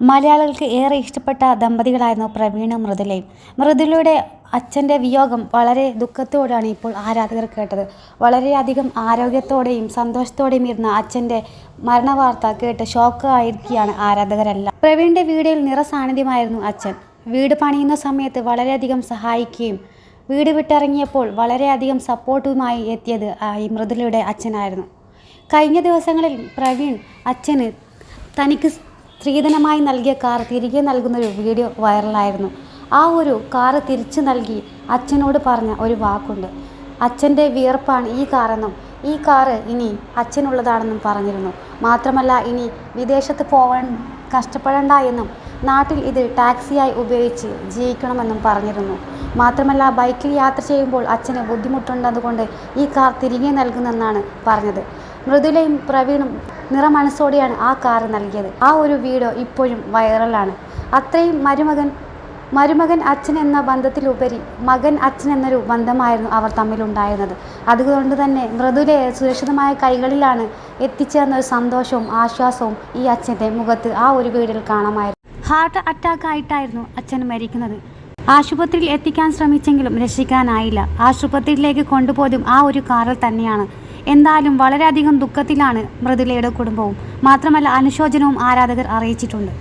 മലയാളികൾക്ക് ഏറെ ഇഷ്ടപ്പെട്ട ദമ്പതികളായിരുന്നു പ്രവീണും മൃദുലയും. മൃദുലയുടെ അച്ഛൻ്റെ വിയോഗം വളരെ ദുഃഖത്തോടെയാണ് ഇപ്പോൾ ആരാധകർ കേട്ടത്. വളരെയധികം ആരോഗ്യത്തോടെയും സന്തോഷത്തോടെയും ഇരുന്ന അച്ഛൻ്റെ മരണവാർത്ത കേട്ട് ഷോക്ക് ആയിരിക്കുകയാണ് ആരാധകരെല്ലാം. പ്രവീണിൻ്റെ വീഡിയോയിൽ നിറസാന്നിധ്യമായിരുന്നു അച്ഛൻ. വീട് പണിയുന്ന സമയത്ത് വളരെയധികം സഹായിക്കുകയും വീട് വിട്ടിറങ്ങിയപ്പോൾ വളരെയധികം സപ്പോർട്ടുമായി എത്തിയത് ഈ മൃദുലയുടെ അച്ഛനായിരുന്നു. കഴിഞ്ഞ ദിവസങ്ങളിൽ പ്രവീൺ അച്ഛന് തനിക്ക് സ്ത്രീധനമായി നൽകിയ കാർ തിരികെ നൽകുന്നൊരു വീഡിയോ വൈറലായിരുന്നു. ആ ഒരു കാറ് തിരിച്ചു നൽകി അച്ഛനോട് പറഞ്ഞ ഒരു വാക്കുണ്ട്. അച്ഛൻ്റെ വിയർപ്പാണ് ഈ കാറെന്നും ഈ കാറ് ഇനി അച്ഛനുള്ളതാണെന്നും പറഞ്ഞിരുന്നു. മാത്രമല്ല ഇനി വിദേശത്ത് പോകാൻ കഷ്ടപ്പെടേണ്ട എന്നും നാട്ടിൽ ഇത് ടാക്സിയായി ഉപയോഗിച്ച് ജീവിക്കണമെന്നും പറഞ്ഞിരുന്നു. മാത്രമല്ല ബൈക്കിൽ യാത്ര ചെയ്യുമ്പോൾ അച്ഛന് ബുദ്ധിമുട്ടുണ്ടതുകൊണ്ട് ഈ കാർ തിരികെ നൽകുന്നെന്നാണ് പറഞ്ഞത്. മൃദുലയും പ്രവീണും നിറമനസ്സോടെയാണ് ആ കാർ നൽകിയത്. ആ ഒരു വീഡിയോ ഇപ്പോഴും വൈറലാണ്. അത്രയും മരുമകൻ അച്ഛൻ എന്ന ബന്ധത്തിലുപരി മകൻ അച്ഛൻ എന്നൊരു ബന്ധമായിരുന്നു അവർ തമ്മിലുണ്ടായിരുന്നത്. അതുകൊണ്ട് തന്നെ മൃദുലയെ സുരക്ഷിതമായ കൈകളിലാണ് എത്തിച്ചേർന്നൊരു സന്തോഷവും ആശ്വാസവും ഈ അച്ഛൻ്റെ മുഖത്ത് ആ ഒരു വീഡിയോയിൽ കാണാമായിരുന്നു. ഹാർട്ട് അറ്റാക്ക് ആയിട്ടായിരുന്നു അച്ഛൻ മരിക്കുന്നത്. ആശുപത്രിയിൽ എത്തിക്കാൻ ശ്രമിച്ചെങ്കിലും രക്ഷിക്കാനായില്ല. ആശുപത്രിയിലേക്ക് കൊണ്ടുപോയതും ആ ഒരു കാറിൽ തന്നെയാണ്. എന്തായാലും വളരെയധികം ദുഃഖത്തിലാണ് മൃദുലയുടെ കുടുംബവും. മാത്രമല്ല അനുശോചനവും ആരാധകർ അറിയിച്ചിട്ടുണ്ട്.